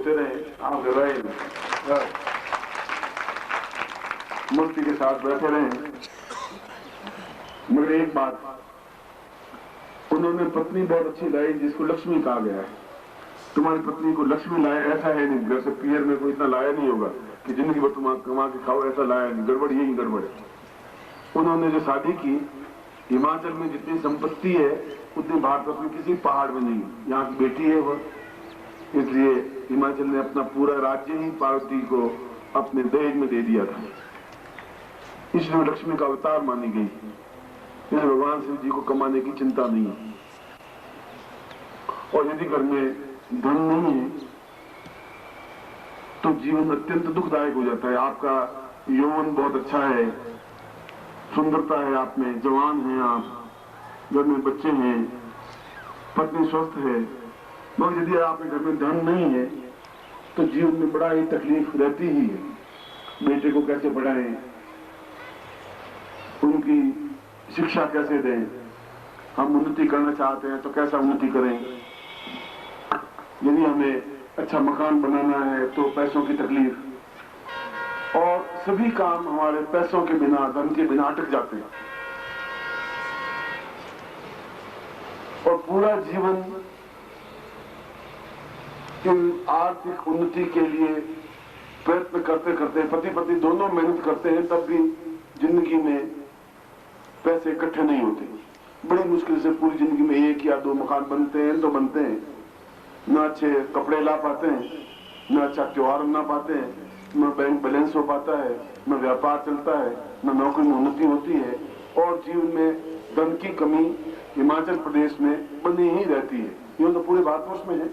रोते रहे, आप घबराए नहीं, मूर्ति के साथ बैठे रहे। मगर एक बात, उन्होंने पत्नी बहुत अच्छी लाई जिसको लक्ष्मी कहा गया है। तुम्हारी पत्नी को लक्ष्मी लाया ऐसा है नहीं, जैसे पियर में कोई इतना लाया नहीं होगा कि जिंदगी भर तुम कमा के खाओ, ऐसा लाया नहीं। गड़बड़ यही गड़बड़ है। उन्होंने जो शादी की, हिमाचल में जितनी संपत्ति है उतनी भारत में किसी पहाड़ में नहीं। यहाँ की बेटी है वह, इसलिए हिमाचल ने अपना पूरा राज्य ही पार्वती को अपने दहेज में दे दिया था। इसलिए लक्ष्मी का अवतार मानी गई। इसलिए भगवान शिव जी को कमाने की चिंता नहीं है। और यदि घर में धन नहीं है तो जीवन अत्यंत दुखदायक हो जाता है। आपका यौवन बहुत अच्छा है, सुंदरता है आप में, जवान हैं आप, घर में बच्चे हैं, पत्नी स्वस्थ है, मगर यदि आपके घर में धन नहीं है तो जीवन में बड़ा ही तकलीफ रहती ही है। बेटे को कैसे पढ़ाएं, उनकी शिक्षा कैसे दें, हम उन्नति करना चाहते हैं तो कैसा उन्नति करें, यदि हमें अच्छा मकान बनाना है तो पैसों की तकलीफ, और सभी काम हमारे पैसों के बिना, धन के बिना अटक जाते हैं। और पूरा जीवन इन आर्थिक उन्नति के लिए प्रयत्न करते करते पति पत्नी दोनों मेहनत करते हैं, तब भी जिंदगी में पैसे इकट्ठे नहीं होते। बड़ी मुश्किल से पूरी जिंदगी में 1 या 2 मकान बनते हैं तो बनते हैं, न अच्छे कपड़े ला पाते हैं, न अच्छा त्योहार मना पाते हैं, न बैंक बैलेंस हो पाता है, न व्यापार चलता है, न नौकरी में उन्नति होती है, और जीवन में धन की कमी हिमाचल प्रदेश में बनी ही रहती है। ये तो पूरे भारतवर्ष में है।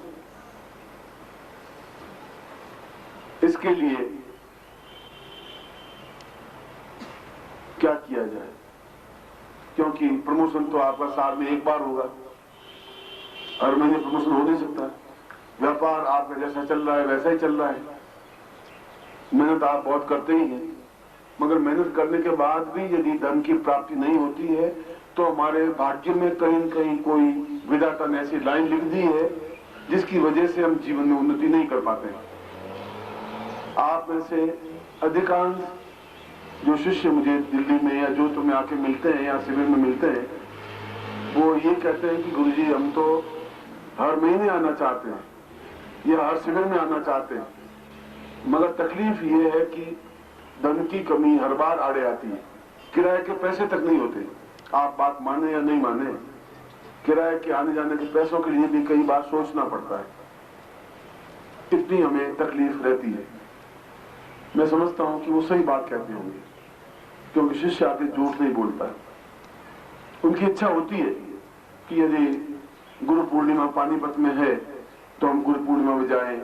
इसके लिए क्या किया जाए? क्योंकि प्रमोशन तो आपका साल में 1 बार होगा, हर महीने प्रमोशन हो नहीं सकता। व्यापार आपका जैसा चल रहा है वैसा ही चल रहा है। मेहनत आप बहुत करते ही हैं, मगर मेहनत करने के बाद भी यदि धन की प्राप्ति नहीं होती है तो हमारे भाग्य में कहीं न कहीं कोई विधाता ने ऐसी लाइन लिख दी है जिसकी वजह से हम जीवन में उन्नति नहीं कर पाते। आप में से अधिकांश जो शिष्य मुझे दिल्ली में या जो तुम्हें आके मिलते हैं या शिविर में मिलते हैं, वो ये कहते हैं कि गुरुजी हम तो हर महीने आना चाहते हैं या हर शिविर में आना चाहते हैं, मगर तकलीफ ये है कि धन की कमी हर बार आड़े आती है। किराए के पैसे तक नहीं होते। आप बात माने या नहीं माने, किराए के आने जाने के पैसों के लिए भी कई बार सोचना पड़ता है। इतनी हमें तकलीफ रहती है। मैं समझता हूं कि वो सही बात कहते होंगे, क्योंकि शिष्य आके झूठ नहीं बोलता है। उनकी इच्छा होती है कि यदि गुरु पूर्णिमा पानीपत में है तो हम गुरु पूर्णिमा में जाएं,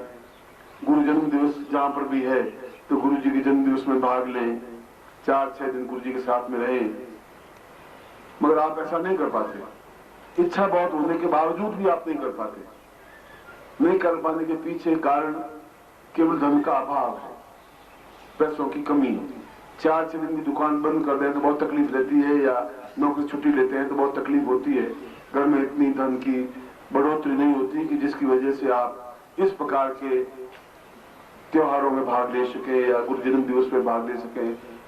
गुरु जन्म दिवस जहां पर भी है तो गुरु जी के जन्म दिवस में भाग लें, 4-6 दिन गुरु जी के साथ में रहें, मगर आप ऐसा नहीं कर पाते। इच्छा बहुत होने के बावजूद भी आप नहीं कर पाते। नहीं कर पाने के पीछे कारण केवल धन का अभाव है, पैसों की कमी। 4-6 दिन की दुकान बंद कर दें तो बहुत तकलीफ रहती है, या नौकरी छुट्टी लेते हैं तो बहुत तकलीफ होती है। घर में इतनी धन की बढ़ोतरी नहीं होती कि जिसकी वजह से आप इस प्रकार के त्योहारों में भाग ले सके या गुरु जन्म दिवस में भाग ले सके,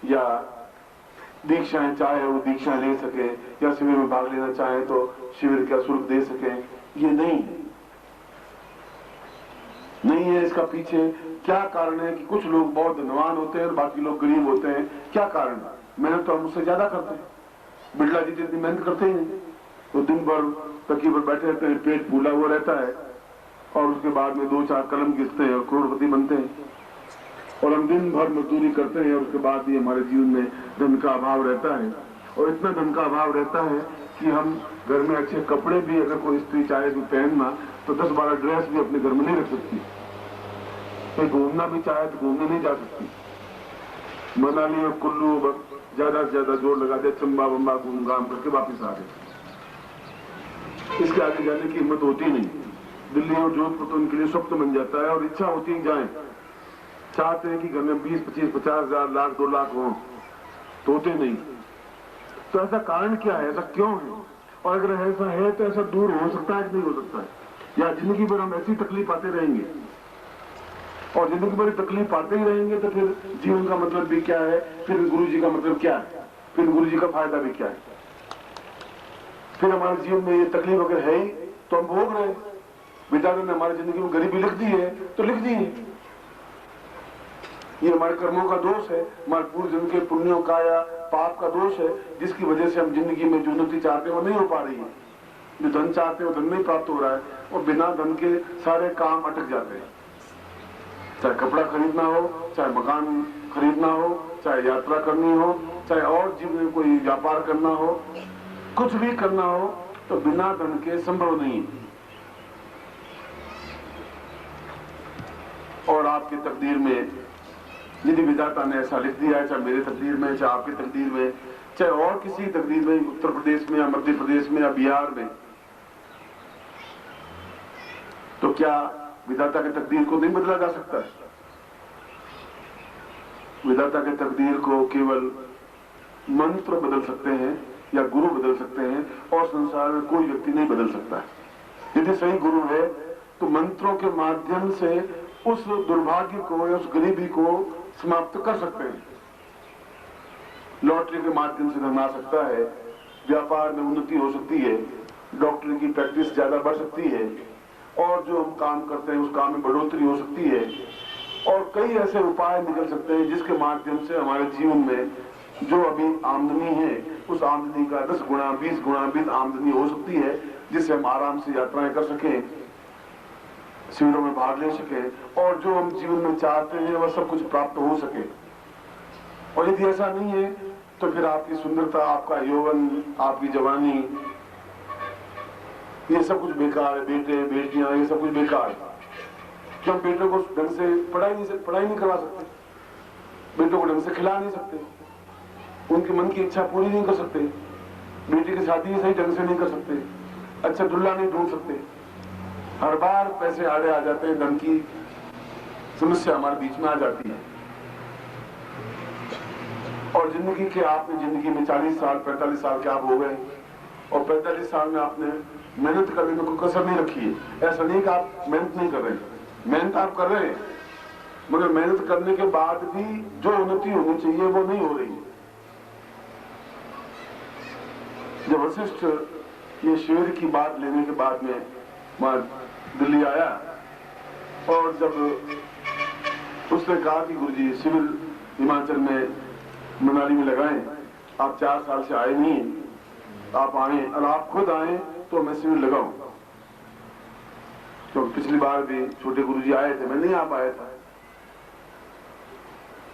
या दीक्षाएं चाहे वो दीक्षाएं ले सके, या शिविर में भाग लेना चाहे तो शिविर का शुल्क दे सके। ये नहीं है। इसका पीछे क्या कारण है कि कुछ लोग बहुत धनवान होते हैं और बाकी लोग गरीब होते हैं? क्या कारण? मेहनत तो हम उससे ज्यादा करते हैं। बिरला जी जितनी मेहनत करते ही नहीं, तो दिन भर तकिए पर बैठे रहते हैं, पेट फूला हुआ रहता है, और उसके बाद में 2-4 कलम गिरते हैं और करोड़पति बनते हैं। और हम दिन भर मजदूरी करते हैं और उसके बाद भी हमारे जीवन में धन का अभाव रहता है। और इतना धन का अभाव रहता है कि हम घर में अच्छे कपड़े भी अगर कोई स्त्री चाहे तो पहनना, तो 10-12 ड्रेस भी अपने घर में नहीं रख सकती। तो घूमना भी चाहे तो घूमने नहीं जा सकती। मनाली में कुल्लू ज्यादा से ज्यादा जोर लगा दे, चंबा बम्बा घूम घाम करके वापिस आ गए। इसके आगे जाने की हिम्मत होती नहीं। दिल्ली और जोधपुर तो उनके लिए स्वप्न बन जाता है, और इच्छा होती है जाए, चाहते हैं कि घर में 20-25-50 हजार, लाख 2 लाख हो, तो होते नहीं। तो ऐसा कारण क्या है? ऐसा क्यों है? और अगर ऐसा है तो ऐसा दूर हो सकता है कि नहीं हो सकता है? या जिंदगी भर हम ऐसी तकलीफ आते रहेंगे? और जिंदगी भर तकलीफ पाते ही रहेंगे तो फिर जीवन का मतलब भी क्या है, फिर गुरु जी का मतलब क्या है, फिर गुरु जी का फायदा भी क्या है। फिर हमारे जीवन में ये तकलीफ अगर है ही तो हम भोग रहे हैं। विधाता ने हमारी जिंदगी में गरीबी लिख दी है तो लिख दी है। ये हमारे कर्मों का दोष है, हमारे पूर्व जन्म के पुण्यों का या पाप का दोष है, जिसकी वजह से हम जिंदगी में जो उन्नति चाहते हैं वो नहीं हो पा रही है। जो धन चाहते हैं वो धन नहीं प्राप्त हो रहा है और बिना धन के सारे काम अटक जाते हैं। चाहे कपड़ा खरीदना हो, चाहे मकान खरीदना हो, चाहे यात्रा करनी हो, चाहे और जीवन में कोई व्यापार करना हो, कुछ भी करना हो तो बिना धन के संभव नहीं। और आपकी तकदीर में यदि विधाता ने ऐसा लिख दिया है, चाहे मेरे तकदीर में, चाहे आपकी तकदीर में, चाहे और किसी तकदीर में, उत्तर प्रदेश में या मध्य प्रदेश में या बिहार में, तो क्या विधाता के तकदीर को नहीं बदला जा सकता है? विधाता के तकदीर को केवल मंत्र बदल सकते हैं या गुरु बदल सकते हैं और संसार में कोई व्यक्ति नहीं बदल सकता है। यदि सही गुरु है तो मंत्रों के माध्यम से उस दुर्भाग्य को या उस गरीबी को समाप्त कर सकते हैं। लॉटरी के माध्यम से धन आ सकता है, व्यापार में उन्नति हो सकती है, डॉक्टरी की प्रैक्टिस ज्यादा बढ़ सकती है और जो हम काम करते हैं उस काम में बढ़ोतरी हो सकती है और कई ऐसे उपाय निकल सकते हैं जिसके माध्यम से हमारे जीवन में जो अभी आमदनी है उस आमदनी का 10 गुना 20 गुना भी आमदनी हो सकती है, जिससे हम आराम से यात्राएं कर सकें, शिविरों में भाग ले सके और जो हम जीवन में चाहते हैं वह सब कुछ प्राप्त हो सके। और यदि ऐसा नहीं है तो फिर आपकी सुंदरता, आपका यौवन, आपकी जवानी, ये सब कुछ बेकार है। बेटे बेटियां ये सब कुछ बेकार है। क्यों? बेटों को ढंग से पढ़ाई नहीं करवा सकते, बेटों को ढंग से खिला नहीं सकते, उनके मन की इच्छा पूरी नहीं कर सकते, बेटी की शादी सही ढंग से नहीं कर सकते, अच्छा दुल्हा नहीं ढूंढ सकते। हर बार पैसे आड़े आ जाते हैं, धन की समस्या हमारे बीच में आ जाती है। और जिंदगी के आपने जिंदगी में 40 साल 45 साल के आप हो गए और 45 साल में आपने मेहनत करने में कोई कसर नहीं रखी है। ऐसा नहीं कि आप मेहनत नहीं कर रहे, मेहनत आप कर रहे हैं, मगर मेहनत करने के बाद भी जो उन्नति होनी चाहिए वो नहीं हो रही है। जब वशिष्ठ ये शिविर की बात लेने के बाद में वहां दिल्ली आया और जब उसने कहा कि गुरुजी शिविर हिमाचल में मनाली में लगाएं, आप 4 साल से आए नहीं, आप आए और आप खुद आए तो मैं शिविर लगाऊं। तो पिछली बार भी छोटे गुरुजी आए थे, मैं नहीं आ पाया था।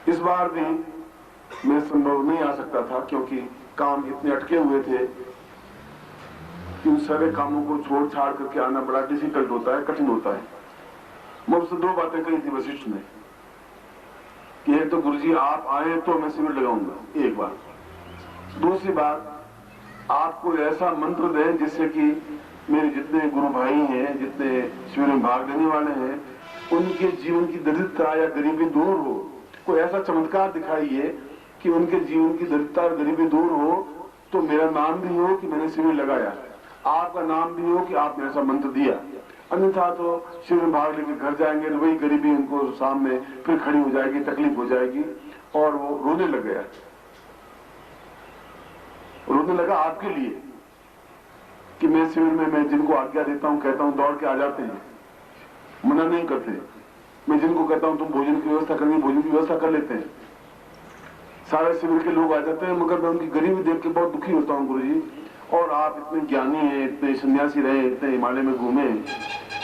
इस बार भी मैं संभव नहीं आ सकता था क्योंकि काम इतने अटके हुए थे कि उन सारे कामों को छोड़ छाड़ करके आना बड़ा डिफिकल्ट होता है, कठिन होता है। मुझसे 2 बातें कही थी वशिष्ठ ने कि एक तो गुरुजी आप आए तो मैं शिविर लगाऊंगा, एक बात। दूसरी बात, आपको ऐसा मंत्र दें जिससे कि मेरे जितने गुरु भाई हैं, जितने शिविर में भाग लेने वाले हैं, उनके जीवन की दरिद्रता या गरीबी दूर हो। कोई ऐसा चमत्कार दिखाइए कि उनके जीवन की दरिद्रता और गरीबी दूर हो, तो मेरा नाम भी हो कि मैंने शिविर लगाया, आपका नाम भी हो कि आपने ऐसा मंत्र दिया। अन्यथा तो शिविर में भाग लेकर घर जाएंगे तो वही गरीबी उनको सामने फिर खड़ी हो जाएगी, तकलीफ हो जाएगी और वो रोने लग गया। रोने लगा आपके लिए कि मैं शिविर में मैं जिनको आज्ञा देता हूं, कहता हूं, दौड़ के आ जाते हैं, मना नहीं करते। मैं जिनको कहता हूं तुम भोजन की व्यवस्था करनी, भोजन की व्यवस्था कर लेते हैं। सारे शिविर के लोग आ जाते हैं, मगर मैं उनकी गरीबी देख के बहुत दुखी होता हूं गुरुजी। और आप इतने ज्ञानी हैं, इतने सन्यासी रहे, इतने हिमालय में घूमे,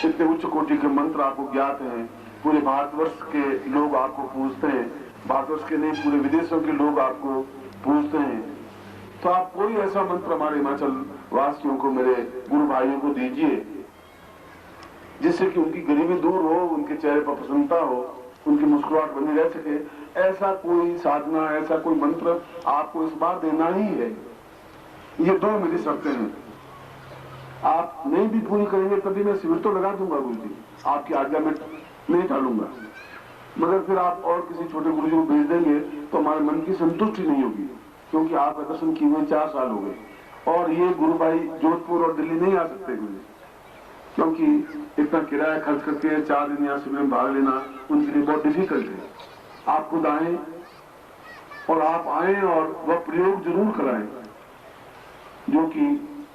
इतने उच्च कोटि के मंत्र आपको ज्ञात हैं, पूरे भारतवर्ष के लोग आपको पूजते हैं, भारतवर्ष के नहीं पूरे विदेशों के लोग आपको पूजते हैं, तो आप कोई ऐसा मंत्र हमारे हिमाचल वासियों को, मेरे गुरु भाइयों को दीजिए जिससे कि उनकी गरीबी दूर हो, उनके चेहरे पर प्रसन्नता हो, उनकी मुस्कुराहट बनी रह सके। ऐसा कोई साधना, ऐसा कोई मंत्र आपको इस बार देना ही है। ये 2 मेरी शर्तें हैं। आप नहीं भी पूरी करेंगे तभी मैं शिविर तो लगा दूंगा गुरुजी, आपकी आज्ञा में नहीं टालूंगा, मगर फिर आप और किसी छोटे गुरुजी को भेज देंगे तो हमारे मन की संतुष्टि नहीं होगी, क्योंकि आपका दर्शन किए हुए 4 साल हो गए और ये गुरु भाई जोधपुर और दिल्ली नहीं आ सकते गुरुजी। क्योंकि इतना किराया खर्च करके 4 दिन यहाँ शिविर में भाग लेना उनके लिए बहुत डिफिकल्ट है। आप खुद आए और आप आए और वह प्रयोग जरूर कराएं जो कि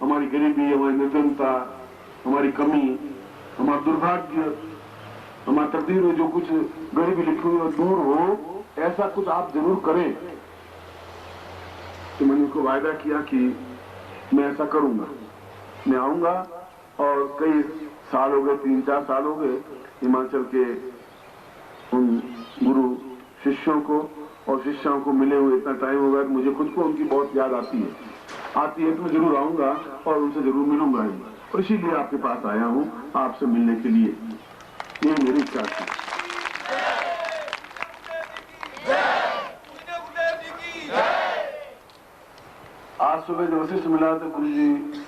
हमारी गरीबी, हमारी निर्धनता, हमारी कमी, हमारा दुर्भाग्य, हमारी तकदीर में जो कुछ गरीबी लिखी हुई दूर हो, ऐसा कुछ आप जरूर करें। तो मैंने उनको वायदा किया कि मैं ऐसा करूंगा, मैं आऊंगा। और कई साल हो गए, 3-4 साल हो गए हिमाचल के उन गुरु शिष्यों को और शिष्यों को मिले हुए इतना टाइम हो गया कि मुझे खुद को उनकी बहुत याद आती है तो मैं जरूर आऊंगा और उनसे जरूर मिलूंगा ही। और इसीलिए आपके पास आया हूं आपसे मिलने के लिए, ये मेरी इच्छा थी। आज सुबह जब वशिष्ठ मिला तो गुरु जी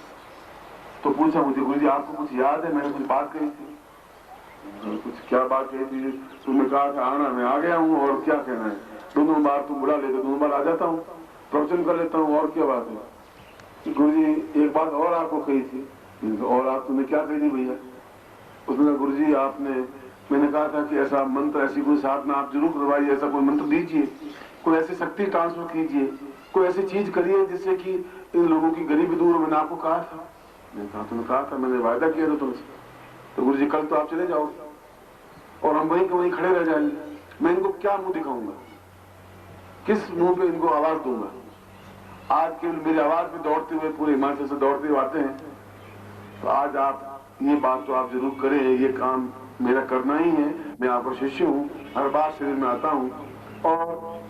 तो पूछा मुझे, गुरु जी आपको कुछ याद है? मैंने कुछ बात कही थी। कुछ क्या बात कही थी? तुमने कहा था आना, मैं आ गया हूँ और क्या कहना है। दोनों बार तुम बुला लेते, दोनों बार आ जाता हूँ, प्रवचन कर लेता हूँ, और क्या बात है। गुरु जी एक बात और आपको कही थी। और आप तुमने क्या कही थी भैया? उसने कहा गुरु जी आपने, मैंने कहा था कि ऐसा मंत्र, ऐसी कोई साधना आप जरूर करवाइए, ऐसा कोई मंत्र दीजिए, कोई ऐसी शक्ति ट्रांसफर कीजिए, कोई ऐसी चीज करिए जिससे कि इन लोगों की गरीबी दूर। मैंने आपको कहा था, तुमने कहा था, मैंने वायदा किया था तुमसे। तो गुरु जी कल तो आप चले जाओगे और हम वहीं के वहीं खड़े रह जाएंगे। मैं इनको क्या मुंह दिखाऊंगा, किस मुंह पे इनको आवाज दूंगा? आज केवल मेरी आवाज पे दौड़ते हुए पूरे हिमाचल से दौड़ते हुए आते हैं। तो आज आप ये बात तो आप जरूर करें, ये काम मेरा करना ही है। मैं आपका शिष्य हूँ, हर बार शिविर में आता हूँ और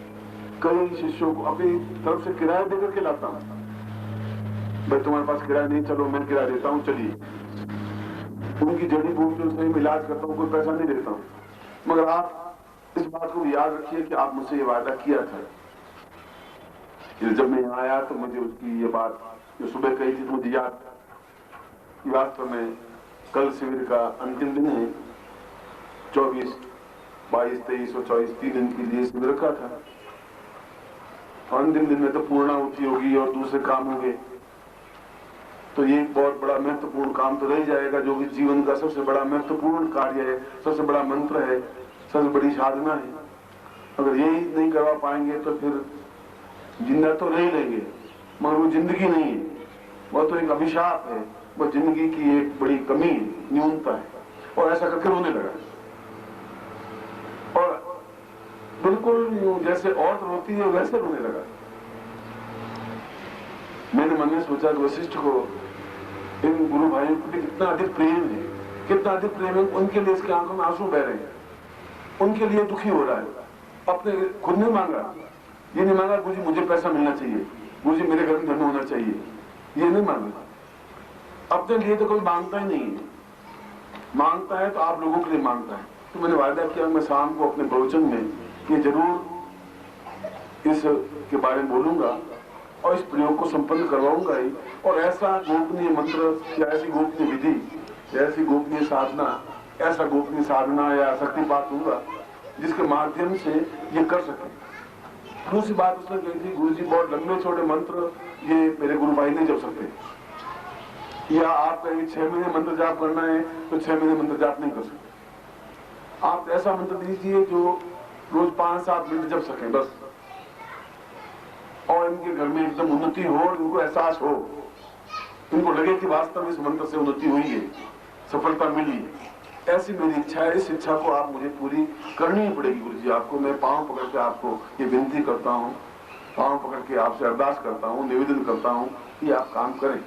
कई शिष्यों को अपनी तरफ से किराया देकर के लाता हूँ। भाई तुम्हारे पास किराया नहीं, चलो मैं किराया देता हूँ, चलिए। उनकी जड़ी बूटियों से इलाज करता हूँ, कोई पैसा नहीं देता हूँ। मगर आप इस बात को याद रखिए कि आप मुझसे ये वादा किया था कि जब मैं यहाँ आया तो मुझे उसकी ये बात जो सुबह कही थी मुझे याद। वास्तव में कल शिविर का अंतिम दिन है, 24, 22, 23 और 24 3 दिन के लिए शिविर रखा था। अंतिम दिन में तो पूर्णाहुति होगी और दूसरे काम होंगे, तो ये बहुत बड़ा महत्वपूर्ण काम तो रह जाएगा, जो कि जीवन का सबसे बड़ा महत्वपूर्ण कार्य है, सबसे बड़ा मंत्र है, सबसे बड़ी साधना है। अगर यही नहीं करवा पाएंगे तो फिर जिंदा तो रह लेंगे, मगर वो जिंदगी नहीं है, वो तो एक अभिशाप है, वो जिंदगी की एक बड़ी कमी है, न्यूनता है। और ऐसा करके रोने लगा, और बिल्कुल जैसे औरत रोती है वैसे रोने लगा। मैंने मन में सोचा कि वशिष्ठ को इन गुरु भाइयों के प्रति कितना अधिक प्रेम है, कितना अधिक प्रेम है। उनके लिए इसकी आंखों में आंसू बह रहे हैं, उनके लिए दुखी हो रहा है। अपने खुद ने मांगा, ये नहीं मांगा गुरु जी मुझे पैसा मिलना चाहिए, गुरु जी मेरे घर में धन होना चाहिए, ये नहीं मांगा। अपने लिए तो कोई मांगता ही नहीं है, मांगता है तो आप लोगों के लिए मांगता है। तो मैंने वायदा किया मैं शाम को अपने प्रवचन में ये जरूर इस के बारे में बोलूंगा और इस प्रयोग को संपन्न करवाऊंगा ही। और ऐसा गोपनीय मंत्र या ऐसी गोपनीय विधि, ऐसी गोपनीय साधना, ऐसा गोपनीय साधना या शक्तिपात दूंगा जिसके माध्यम से ये कर सके। दूसरी बात उसने कही थी, गुरु जी बहुत लंबे छोटे मंत्र ये मेरे गुरु भाई नहीं जप सकते, या आप कहेंगे 6 महीने मंत्र जाप करना है तो 6 महीने मंत्र जाप नहीं कर सकते। आप ऐसा मंत्र दीजिए जो रोज 5-7 मिनट जप सकें बस, और इनके घर में एकदम उन्नति हो और इनको एहसास हो, इनको लगे कि वास्तव में इस मंत्र से उन्नति हुई है, सफलता मिली। ऐसी मेरी इच्छा है। इस इच्छा को आप मुझे पूरी करनी ही पड़ेगी गुरु जी। आपको मैं पांव पकड़ के आपको ये विनती करता हूँ, पांव पकड़ के आपसे अरदास करता हूँ, निवेदन करता हूँ कि आप काम करें।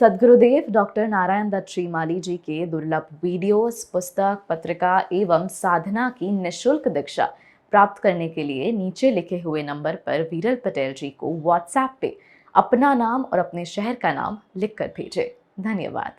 सद्गुरुदेव डॉक्टर नारायण दत्त श्रीमाली जी के दुर्लभ वीडियोस, पुस्तक, पत्रिका एवं साधना की निःशुल्क दीक्षा प्राप्त करने के लिए नीचे लिखे हुए नंबर पर वीरल पटेल जी को व्हाट्सएप पे अपना नाम और अपने शहर का नाम लिखकर भेजें। धन्यवाद।